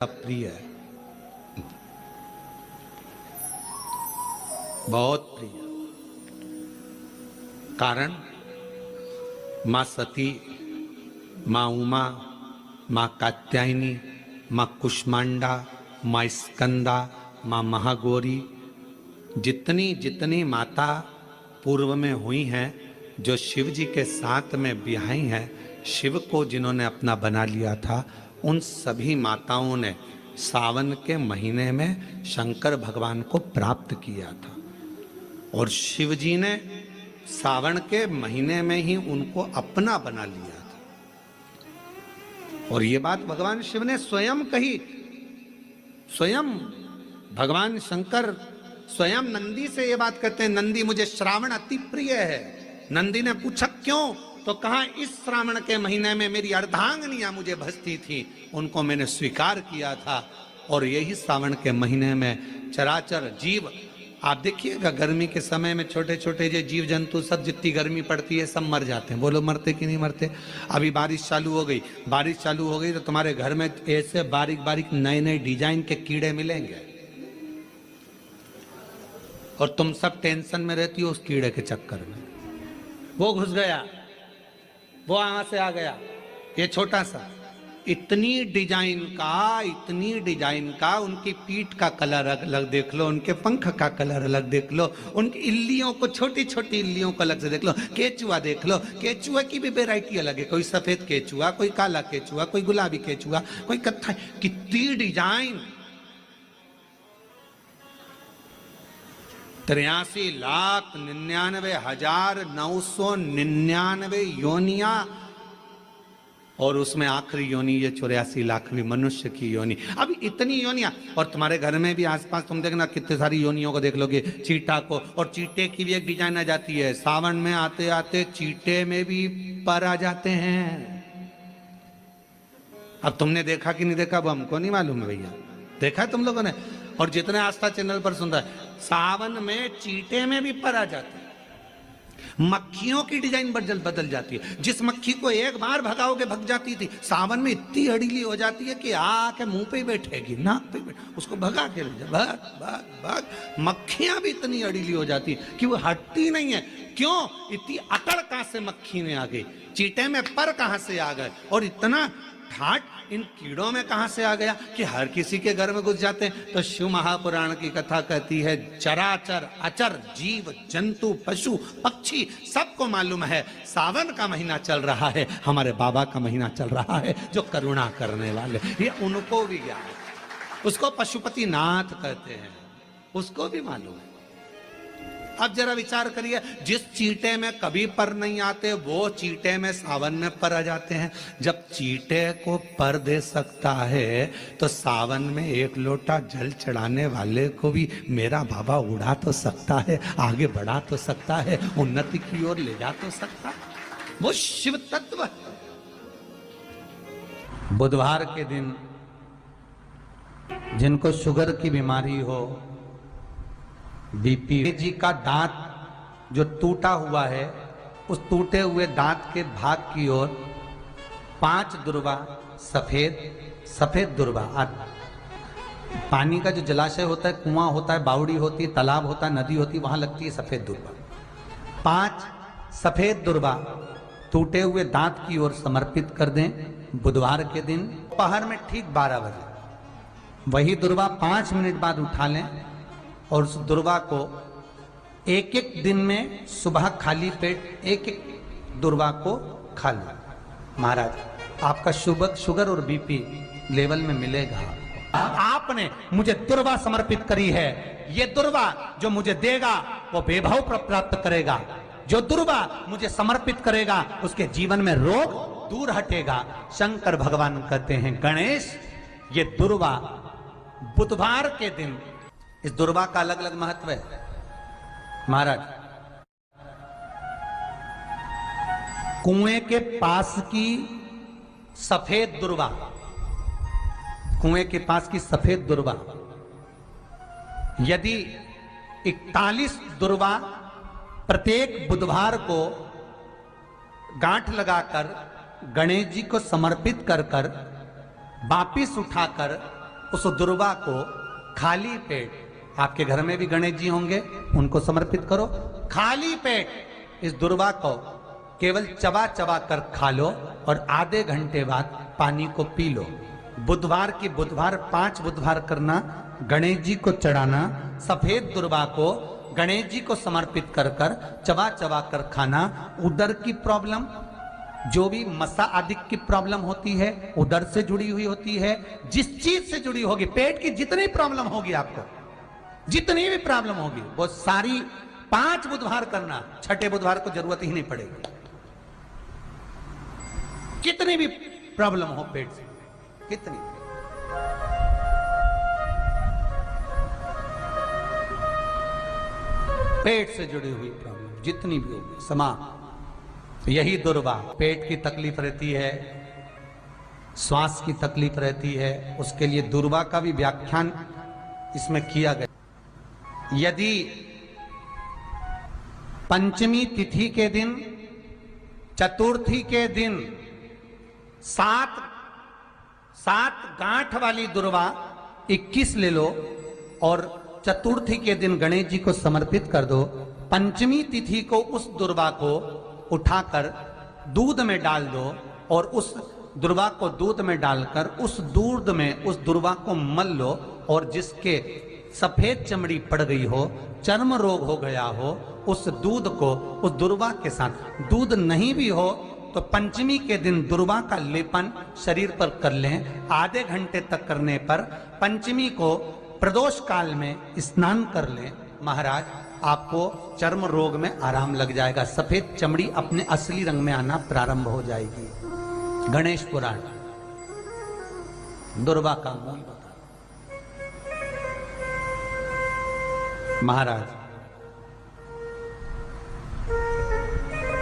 प्रिय है, बहुत प्रिय। कारण मां सती, मां उमा, मां कात्यायनी, मां कुष्मांडा, मां स्कंदा, मां महागौरी, जितनी जितनी माता पूर्व में हुई हैं, जो शिव जी के साथ में ब्याही हैं, शिव को जिन्होंने अपना बना लिया था, उन सभी माताओं ने सावन के महीने में शंकर भगवान को प्राप्त किया था। और शिव जी ने सावन के महीने में ही उनको अपना बना लिया था। और ये बात भगवान शिव ने स्वयं कही। स्वयं भगवान शंकर स्वयं नंदी से ये बात कहते हैं, नंदी मुझे श्रावण अति प्रिय है। नंदी ने पूछा क्यों, तो कहा इस श्रावण के महीने में मेरी अर्धांगिनियां मुझे भजती थी, उनको मैंने स्वीकार किया था। और यही श्रावण के महीने में चराचर जीव, आप देखिएगा गर्मी के समय में छोटे छोटे जो जीव जंतु सब, जितनी गर्मी पड़ती है सब मर जाते हैं। बोलो मरते कि नहीं मरते? अभी बारिश चालू हो गई, बारिश चालू हो गई तो तुम्हारे घर में ऐसे बारीक बारीक नए नए डिजाइन के कीड़े मिलेंगे, और तुम सब टेंशन में रहती हो उस कीड़े के चक्कर में। वो घुस गया, वो वहां से आ गया, ये छोटा सा, इतनी डिजाइन का, उनकी पीठ का कलर अलग देख लो, उनके पंख का कलर अलग देख लो, उनकी इल्लियों को, छोटी छोटी इल्लियों को अलग से देख लो, केचुआ देख लो, केचुआ की भी वैरायटी अलग है, कोई सफेद केचुआ, कोई काला केचुआ, कोई गुलाबी केचुआ, कोई कत्था, कितनी डिजाइन। 83,99,999 योनिया, और उसमें आखिरी योनि ये 84,00,000वीं मनुष्य की योनि। अब इतनी योनियां, और तुम्हारे घर में भी आसपास तुम देखना कितने सारी योनियों को देख लोगे, चीटा को, और चीटे की भी एक डिजाइन आ जाती है। सावन में आते आते चीटे में भी पर आ जाते हैं। अब तुमने देखा कि नहीं देखा वो हमको नहीं मालूम है भैया, देखा है तुम लोगों ने? और जितने आस्था चैनल पर सुन रहा है, सावन में चीटे में भी पर आ जाते हैं। मक्खियों की डिजाइन बदल जाती है। जिस मक्खी को एक बार भगाओगे भग जाती थी, सावन में इतनी अड़ीली हो जाती है कि आके मुंह पे बैठेगी, नाक पे उसको भगा के ले जा, भाग भाग भाग। मक्खियां भी इतनी अड़ीली हो जाती है कि वो हटती नहीं है। क्यों? इतनी अकड़ कहां से मक्खी में आ गई, चीटे में पर कहां से आ गए, और इतना ठाट इन कीड़ों में कहां से आ गया कि हर किसी के घर में घुस जाते हैं। तो शिव महापुराण की कथा कहती है, चराचर अचर जीव जंतु पशु पक्षी सबको मालूम है सावन का महीना चल रहा है, हमारे बाबा का महीना चल रहा है, जो करुणा करने वाले, ये उनको भी ज्ञान है। उसको पशुपति नाथ कहते हैं, उसको भी मालूम है। अब जरा विचार करिए, जिस चीटे में कभी पर नहीं आते, वो चीटे में सावन में पर आ जाते हैं। जब चीटे को पर दे सकता है, तो सावन में एक लोटा जल चढ़ाने वाले को भी मेरा बाबा उड़ा तो सकता है, आगे बढ़ा तो सकता है, उन्नति की ओर ले जा तो सकता है। वो शिव तत्व। बुधवार के दिन जिनको शुगर की बीमारी हो, बीपी, जी का दांत जो टूटा हुआ है, उस टूटे हुए दांत के भाग की ओर 5 दुर्वा, सफेद दुर्वा, पानी का जो जलाशय होता है, कुआं होता है, बावड़ी होती है, तालाब होता है, नदी होती है, वहां लगती है सफेद दुर्वा। 5 सफेद दुर्वा टूटे हुए दांत की ओर समर्पित कर दें बुधवार के दिन दोपहर में ठीक 12 बजे। वही दुर्वा 5 मिनट बाद उठा लें, और उस दुर्वा को एक एक दिन में सुबह खाली पेट एक एक दुर्वा को खा लें। महाराज, आपका शुगर और बीपी लेवल में मिलेगा। आपने मुझे दुर्वा समर्पित करी है, ये दुर्वा जो मुझे देगा वो वैभव प्राप्त करेगा। जो दुर्वा मुझे समर्पित करेगा उसके जीवन में रोग दूर हटेगा। शंकर भगवान कहते हैं, गणेश, ये दुर्वा बुधवार के दिन, इस दुर्वा का अलग अलग महत्व है। महाराज, कुएं के पास की सफेद दुर्वा, कुएं के पास की सफेद दुर्वा, यदि 41 दुर्वा प्रत्येक बुधवार को गांठ लगाकर गणेश जी को समर्पित कर वापिस उठाकर उस दुर्वा को खाली पेट, आपके घर में भी गणेश जी होंगे, उनको समर्पित करो। खाली पेट इस दुर्वा को केवल चबा चबा कर खा लो और आधे घंटे बाद पानी को पी लो। बुधवार की बुधवार 5 बुधवार करना, गणेश जी को चढ़ाना। सफेद दुर्वा को गणेश जी को समर्पित कर कर चबा चबा कर खाना। उदर की प्रॉब्लम, जो भी मसा आदि की प्रॉब्लम होती है, उदर से जुड़ी हुई होती है, जिस चीज से जुड़ी होगी, पेट की जितनी प्रॉब्लम होगी, आपको जितनी भी प्रॉब्लम होगी, वो सारी 5 बुधवार करना। 6ठे बुधवार को जरूरत ही नहीं पड़ेगी। कितनी भी प्रॉब्लम हो पेट से, कितनी, पेट से जुड़ी हुई प्रॉब्लम जितनी भी होगी, समाप्त। यही दुर्वा, पेट की तकलीफ रहती है, श्वास की तकलीफ रहती है, उसके लिए दुर्वा का भी व्याख्यान इसमें किया गया। यदि पंचमी तिथि के दिन, चतुर्थी के दिन 7 गांठ वाली दुर्वा 21 ले लो और चतुर्थी के दिन गणेश जी को समर्पित कर दो। पंचमी तिथि को उस दुर्वा को उठाकर दूध में डाल दो और उस दुर्वा को दूध में डालकर उस दूध में उस दुर्वा को मल लो, और जिसके सफेद चमड़ी पड़ गई हो, चर्म रोग हो गया हो, उस दूध को उस दुर्वा के साथ, दूध नहीं भी हो तो पंचमी के दिन दुर्वा का लेपन शरीर पर कर लें। आधे घंटे तक करने पर पंचमी को प्रदोष काल में स्नान कर लें। महाराज, आपको चर्म रोग में आराम लग जाएगा, सफेद चमड़ी अपने असली रंग में आना प्रारंभ हो जाएगी। गणेश पुराण दुर्वा का मूल बता। महाराज,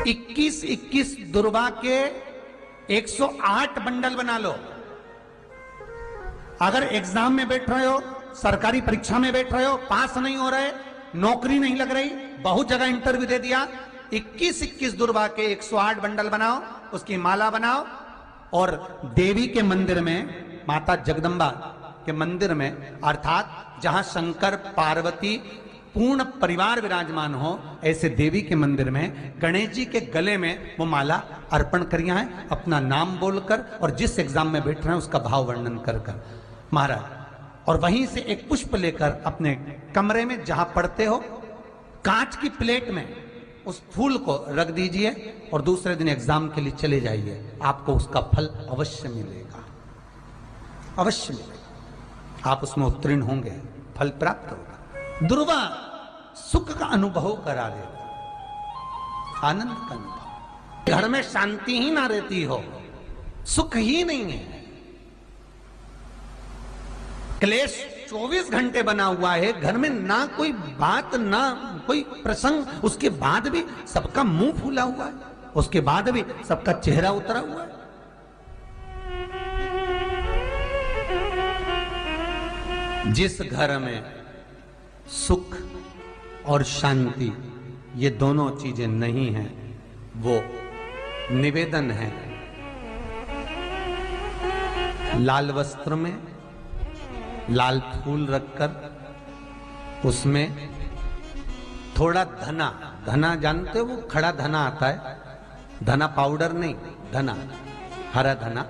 21 दुर्वा के 108 बंडल बना लो। अगर एग्जाम में बैठ रहे हो, सरकारी परीक्षा में बैठ रहे हो, पास नहीं हो रहे, नौकरी नहीं लग रही, बहुत जगह इंटरव्यू दे दिया, 21 दुर्वा के 108 बंडल बनाओ, उसकी माला बनाओ और देवी के मंदिर में, माता जगदम्बा के मंदिर में, अर्थात जहां शंकर पार्वती पूर्ण परिवार विराजमान हो, ऐसे देवी के मंदिर में गणेश जी के गले में वो माला अर्पण करिया है, अपना नाम बोलकर और जिस एग्जाम में बैठ रहे हैं उसका भाव वर्णन कर कर। महाराज, और वहीं से एक पुष्प लेकर अपने कमरे में जहां पढ़ते हो, कांच की प्लेट में उस फूल को रख दीजिए और दूसरे दिन एग्जाम के लिए चले जाइए। आपको उसका फल अवश्य मिलेगा, अवश्य मिलेगा। आप उसमें उत्तीर्ण होंगे, फल प्राप्त होगा। दुर्वा सुख का अनुभव करा देगा, आनंद का अनुभव। घर में शांति ही ना रहती हो, सुख ही नहीं है, क्लेश 24 घंटे बना हुआ है घर में, ना कोई बात ना कोई प्रसंग, उसके बाद भी सबका मुंह फूला हुआ है, उसके बाद भी सबका चेहरा उतरा हुआ है। जिस घर में सुख और शांति ये दोनों चीजें नहीं हैं, वो निवेदन है लाल वस्त्र में लाल फूल रखकर उसमें थोड़ा धना, धना जानते हो, वो खड़ा धना आता है, धना पाउडर नहीं, धना, हरा धना,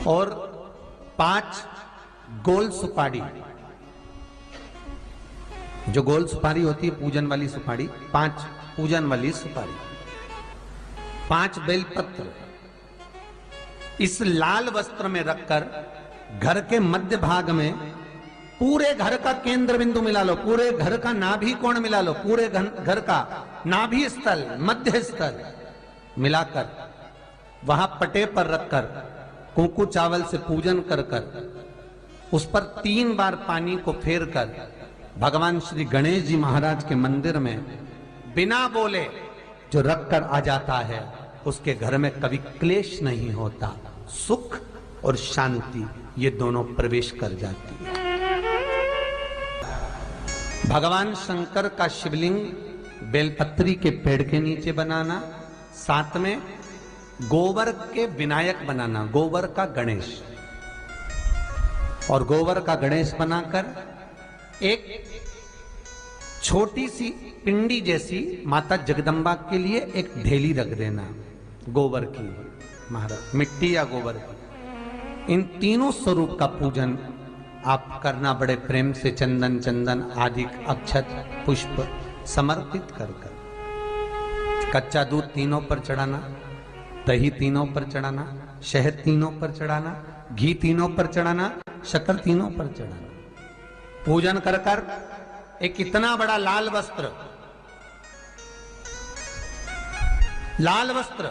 और 5 गोल सुपारी, जो गोल सुपारी होती है पूजन वाली सुपारी, 5 पूजन वाली सुपारी, 5 बेलपत्र इस लाल वस्त्र में रखकर घर के मध्य भाग में पूरे घर का केंद्र बिंदु मिला लो, पूरे घर का नाभि कोण मिला लो, पूरे घर का नाभि स्थल, मध्य स्थल मिलाकर वहां पटे पर रखकर कुंकू चावल से पूजन कर कर उस पर 3 बार पानी को फेर कर भगवान श्री गणेश जी महाराज के मंदिर में बिना बोले जो रखकर आ जाता है, उसके घर में कभी क्लेश नहीं होता, सुख और शांति ये दोनों प्रवेश कर जाती है। भगवान शंकर का शिवलिंग बेलपत्री के पेड़ के नीचे बनाना, साथ में गोबर के विनायक बनाना, गोबर का गणेश, और गोबर का गणेश बनाकर एक छोटी सी पिंडी जैसी माता जगदम्बा के लिए एक ढेली रख देना गोबर की, महाराज मिट्टी या गोबर की। इन तीनों स्वरूप का पूजन आप करना बड़े प्रेम से, चंदन चंदन आदि अक्षत पुष्प समर्पित कर कर। कच्चा दूध तीनों पर चढ़ाना, दही तीनों पर चढ़ाना, शहद तीनों पर चढ़ाना, घी तीनों पर चढ़ाना, शक्कर तीनों पर चढ़ाना। पूजन कर कर एक इतना बड़ा लाल वस्त्र, लाल वस्त्र,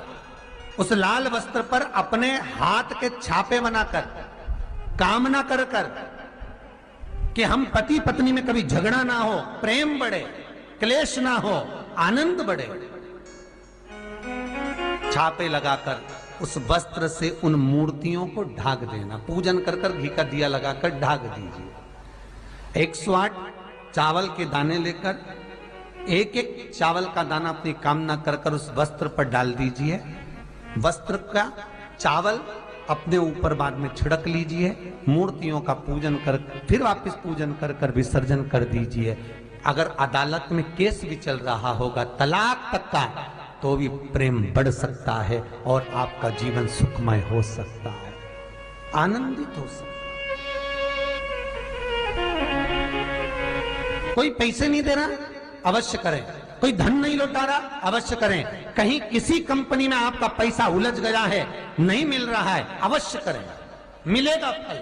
उस लाल वस्त्र पर अपने हाथ के छापे बनाकर कामना कर कर कि हम पति पत्नी में कभी झगड़ा ना हो, प्रेम बढ़े, क्लेश ना हो, आनंद बढ़े। छापे लगाकर उस वस्त्र से उन मूर्तियों को ढाक देना। पूजन कर कर घी का दिया लगाकर ढाक दीजिए। 108 चावल के दाने लेकर एक एक चावल का दाना अपनी कामना कर कर उस वस्त्र पर डाल दीजिए। वस्त्र का चावल अपने ऊपर बाद में छिड़क लीजिए। मूर्तियों का पूजन कर फिर वापस पूजन कर कर विसर्जन कर दीजिए। अगर अदालत में केस भी चल रहा होगा तलाक तक का, तो भी प्रेम बढ़ सकता है और आपका जीवन सुखमय हो सकता है, आनंदित हो सकता है। कोई पैसे नहीं दे रहा, अवश्य करें। कोई धन नहीं लौटा रहा, अवश्य करें। कहीं किसी कंपनी में आपका पैसा उलझ गया है, नहीं मिल रहा है, अवश्य करें, मिलेगा फल।